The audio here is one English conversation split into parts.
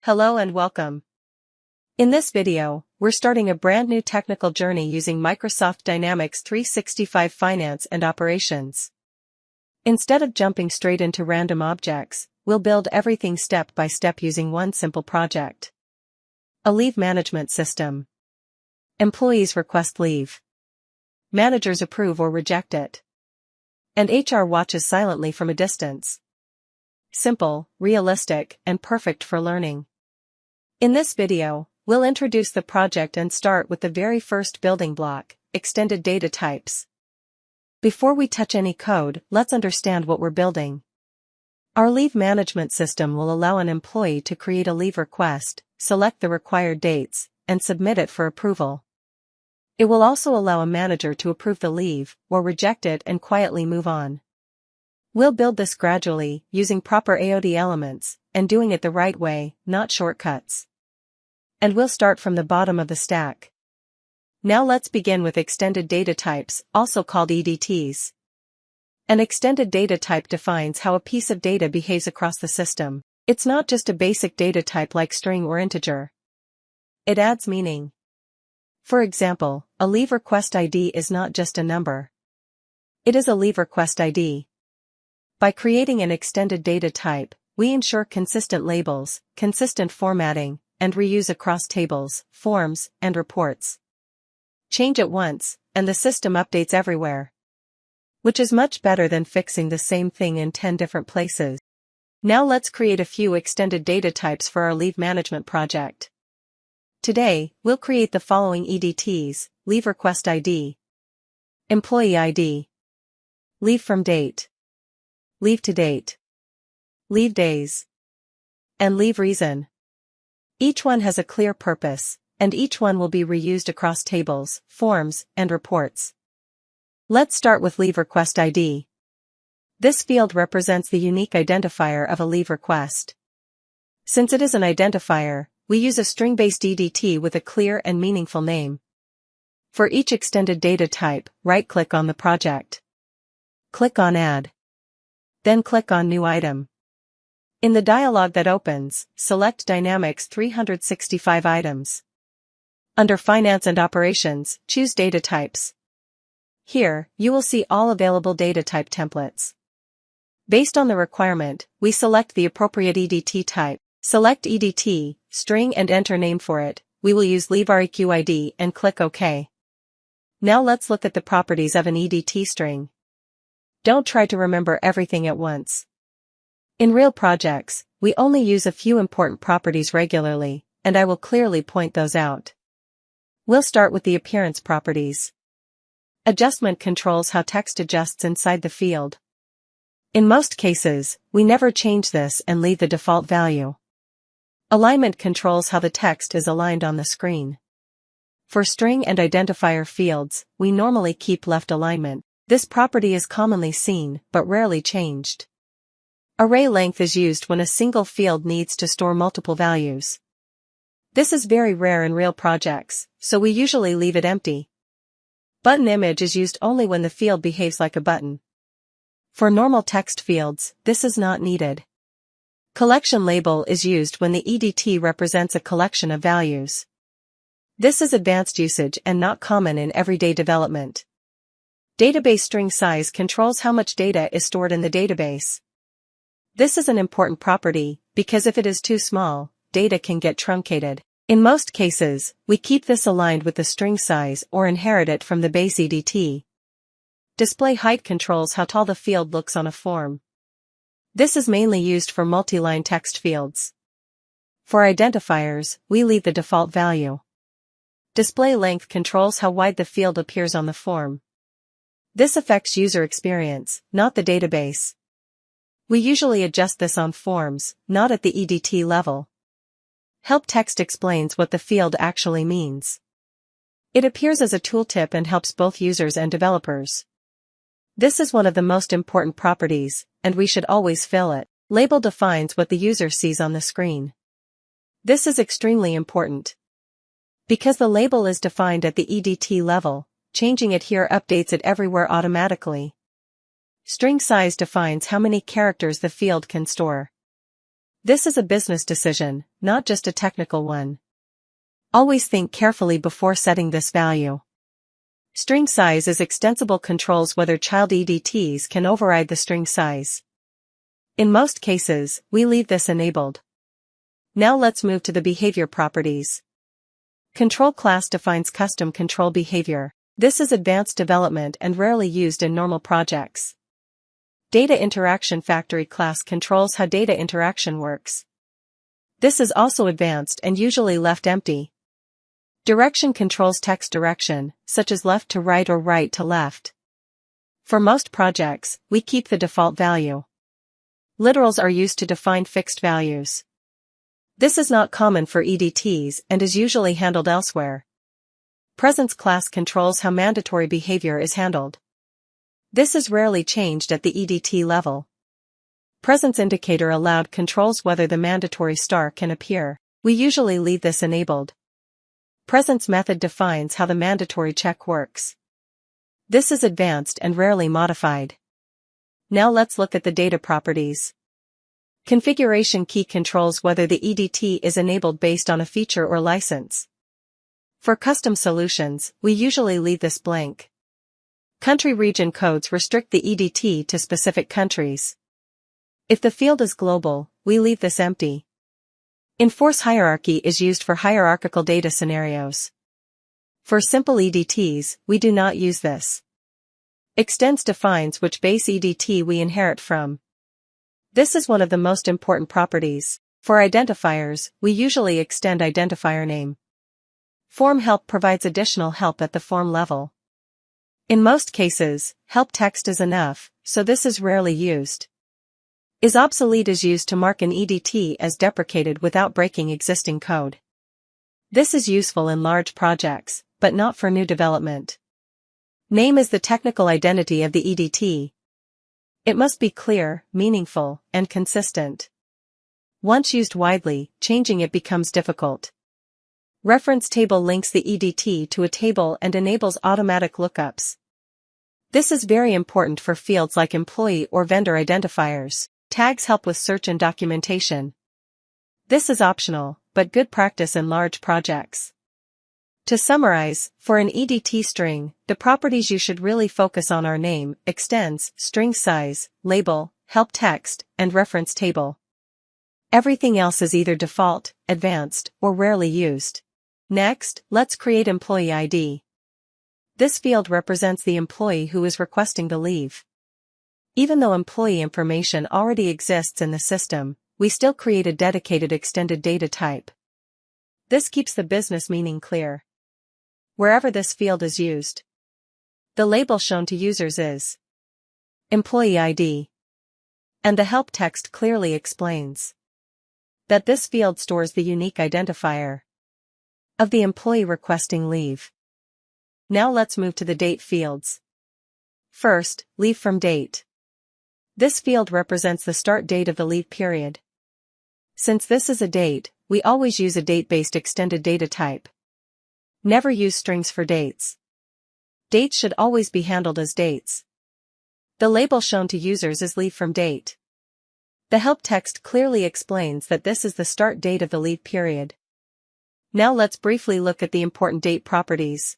Hello and welcome. In this video, we're starting a brand new technical journey using Microsoft Dynamics 365 Finance and Operations. Instead of jumping straight into random objects, we'll build everything step by step using one simple project. A leave management system. Employees request leave. Managers approve or reject it. And HR watches silently from a distance. Simple, realistic, and perfect for learning. In this video, we'll introduce the project and start with the very first building block, extended data types. Before we touch any code, let's understand what we're building. Our leave management system will allow an employee to create a leave request, select the required dates, and submit it for approval. It will also allow a manager to approve the leave, or reject it and quietly move on. We'll build this gradually, using proper AOD elements, and doing it the right way, not shortcuts. And we'll start from the bottom of the stack. Now let's begin with extended data types, also called EDTs. An extended data type defines how a piece of data behaves across the system. It's not just a basic data type like string or integer. It adds meaning. For example, a leave request ID is not just a number. It is a leave request ID. By creating an extended data type, we ensure consistent labels, consistent formatting, and reuse across tables, forms, and reports. Change it once, and the system updates everywhere. Which is much better than fixing the same thing in 10 different places. Now let's create a few extended data types for our leave management project. Today, we'll create the following EDTs: leave request ID, employee ID, leave from date, leave to date, leave days, and leave reason. Each one has a clear purpose, and each one will be reused across tables, forms, and reports. Let's start with leave request ID. This field represents the unique identifier of a leave request. Since it is an identifier, we use a string-based EDT with a clear and meaningful name. For each extended data type, right-click on the project. Click on Add. Then click on New Item. In the dialog that opens, select Dynamics 365 Items. Under Finance and Operations, choose Data Types. Here, you will see all available data type templates. Based on the requirement, we select the appropriate EDT type. Select EDT, string and enter name for it. We will use leave_req_id and click OK. Now let's look at the properties of an EDT string. Don't try to remember everything at once. In real projects, we only use a few important properties regularly, and I will clearly point those out. We'll start with the appearance properties. Adjustment controls how text adjusts inside the field. In most cases, we never change this and leave the default value. Alignment controls how the text is aligned on the screen. For string and identifier fields, we normally keep left alignment. This property is commonly seen, but rarely changed. Array length is used when a single field needs to store multiple values. This is very rare in real projects, so we usually leave it empty. Button image is used only when the field behaves like a button. For normal text fields, this is not needed. Collection label is used when the EDT represents a collection of values. This is advanced usage and not common in everyday development. Database string size controls how much data is stored in the database. This is an important property, because if it is too small, data can get truncated. In most cases, we keep this aligned with the string size or inherit it from the base EDT. Display height controls how tall the field looks on a form. This is mainly used for multi-line text fields. For identifiers, we leave the default value. Display length controls how wide the field appears on the form. This affects user experience, not the database. We usually adjust this on forms, not at the EDT level. Help text explains what the field actually means. It appears as a tooltip and helps both users and developers. This is one of the most important properties, and we should always fill it. Label defines what the user sees on the screen. This is extremely important. Because the label is defined at the EDT level, changing it here updates it everywhere automatically. String size defines how many characters the field can store. This is a business decision, not just a technical one. Always think carefully before setting this value. String size is extensible controls whether child EDTs can override the string size. In most cases, we leave this enabled. Now let's move to the behavior properties. Control class defines custom control behavior. This is advanced development and rarely used in normal projects. Data interaction factory class controls how data interaction works. This is also advanced and usually left empty. Direction controls text direction, such as left to right or right to left. For most projects, we keep the default value. Literals are used to define fixed values. This is not common for EDTs and is usually handled elsewhere. Presence class controls how mandatory behavior is handled. This is rarely changed at the EDT level. Presence indicator allowed controls whether the mandatory star can appear. We usually leave this enabled. Presence method defines how the mandatory check works. This is advanced and rarely modified. Now let's look at the data properties. Configuration key controls whether the EDT is enabled based on a feature or license. For custom solutions, we usually leave this blank. Country region codes restrict the EDT to specific countries. If the field is global, we leave this empty. Enforce hierarchy is used for hierarchical data scenarios. For simple EDTs, we do not use this. Extends defines which base EDT we inherit from. This is one of the most important properties. For identifiers, we usually extend identifier name. Form help provides additional help at the form level. In most cases, help text is enough, so this is rarely used. Is obsolete is used to mark an EDT as deprecated without breaking existing code. This is useful in large projects, but not for new development. Name is the technical identity of the EDT. It must be clear, meaningful, and consistent. Once used widely, changing it becomes difficult. Reference table links the EDT to a table and enables automatic lookups. This is very important for fields like employee or vendor identifiers. Tags help with search and documentation. This is optional, but good practice in large projects. To summarize, for an EDT string, the properties you should really focus on are name, extends, string size, label, help text, and reference table. Everything else is either default, advanced, or rarely used. Next, let's create employee ID. This field represents the employee who is requesting the leave. Even though employee information already exists in the system, we still create a dedicated extended data type. This keeps the business meaning clear wherever this field is used. The label shown to users is Employee ID. And the help text clearly explains that this field stores the unique identifier of the employee requesting leave. Now let's move to the date fields. First, leave from date. This field represents the start date of the leave period. Since this is a date, we always use a date-based extended data type. Never use strings for dates. Dates should always be handled as dates. The label shown to users is leave from date. The help text clearly explains that this is the start date of the leave period. Now let's briefly look at the important date properties.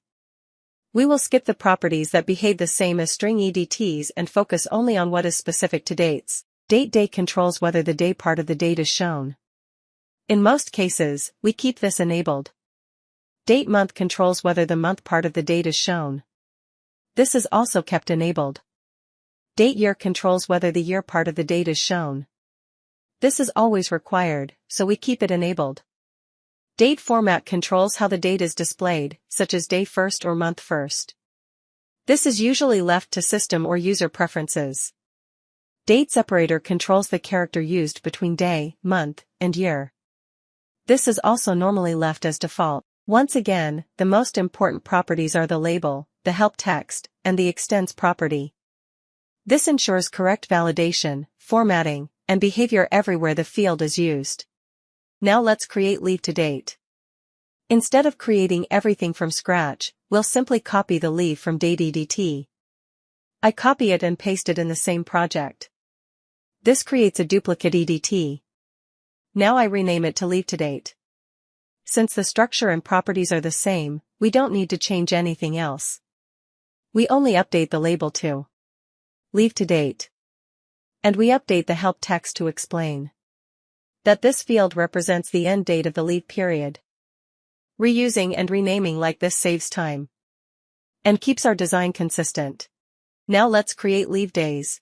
We will skip the properties that behave the same as string EDTs and focus only on what is specific to dates. Date day controls whether the day part of the date is shown. In most cases, we keep this enabled. Date month controls whether the month part of the date is shown. This is also kept enabled. Date year controls whether the year part of the date is shown. This is always required, so we keep it enabled. Date format controls how the date is displayed, such as day first or month first. This is usually left to system or user preferences. Date separator controls the character used between day, month, and year. This is also normally left as default. Once again, the most important properties are the label, the help text, and the extends property. This ensures correct validation, formatting, and behavior everywhere the field is used. Now let's create leave to date. Instead of creating everything from scratch, we'll simply copy the leave from date EDT. I copy it and paste it in the same project. This creates a duplicate EDT. Now I rename it to leave to date. Since the structure and properties are the same, we don't need to change anything else. We only update the label to leave to date. And we update the help text to explain that this field represents the end date of the leave period. Reusing and renaming like this saves time and keeps our design consistent. Now let's create leave days.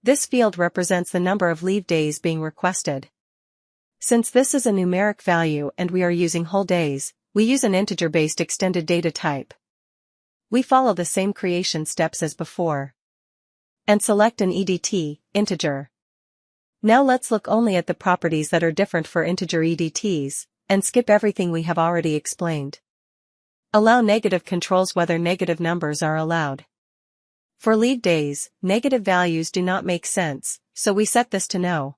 This field represents the number of leave days being requested. Since this is a numeric value and we are using whole days, we use an integer-based extended data type. We follow the same creation steps as before and select an EDT, integer. Now let's look only at the properties that are different for integer EDTs, and skip everything we have already explained. Allow negative controls whether negative numbers are allowed. For leave days, negative values do not make sense, so we set this to no.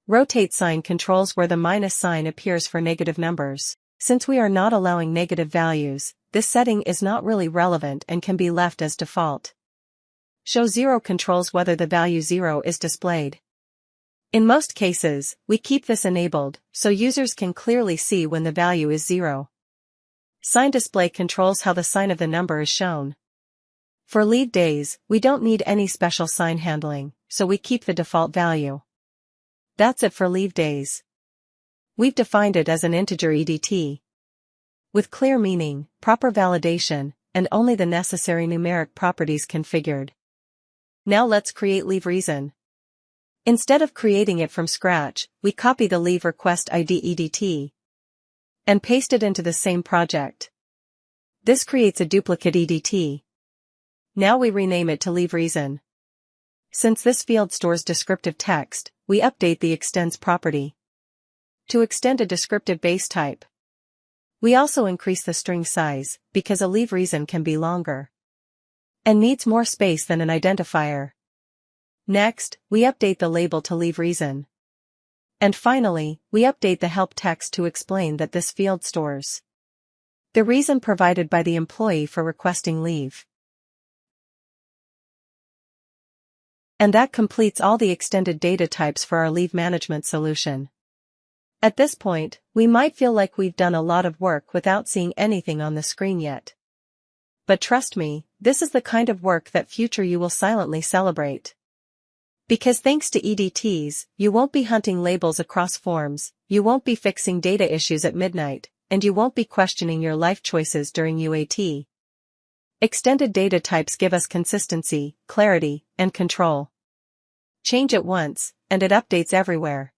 Rotate sign controls where the minus sign appears for negative numbers. Since we are not allowing negative values, this setting is not really relevant and can be left as default. Show zero controls whether the value 0 is displayed. In most cases, we keep this enabled, so users can clearly see when the value is 0. Sign display controls how the sign of the number is shown. For leave days, we don't need any special sign handling, so we keep the default value. That's it for leave days. We've defined it as an integer EDT with clear meaning, proper validation, and only the necessary numeric properties configured. Now let's create leave reason. Instead of creating it from scratch, we copy the leave request ID EDT and paste it into the same project. This creates a duplicate EDT. Now we rename it to leave reason. Since this field stores descriptive text, we update the extends property to extend a descriptive base type. We also increase the string size, because a leave reason can be longer and needs more space than an identifier. Next, we update the label to leave reason. And finally, we update the help text to explain that this field stores the reason provided by the employee for requesting leave. And that completes all the extended data types for our leave management solution. At this point, we might feel like we've done a lot of work without seeing anything on the screen yet. But trust me, this is the kind of work that future you will silently celebrate. Because thanks to EDTs, you won't be hunting labels across forms, you won't be fixing data issues at midnight, and you won't be questioning your life choices during UAT. Extended data types give us consistency, clarity, and control. Change it once, and it updates everywhere.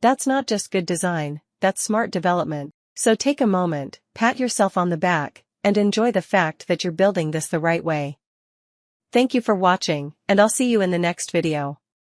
That's not just good design, that's smart development. So take a moment, pat yourself on the back, and enjoy the fact that you're building this the right way. Thank you for watching, and I'll see you in the next video.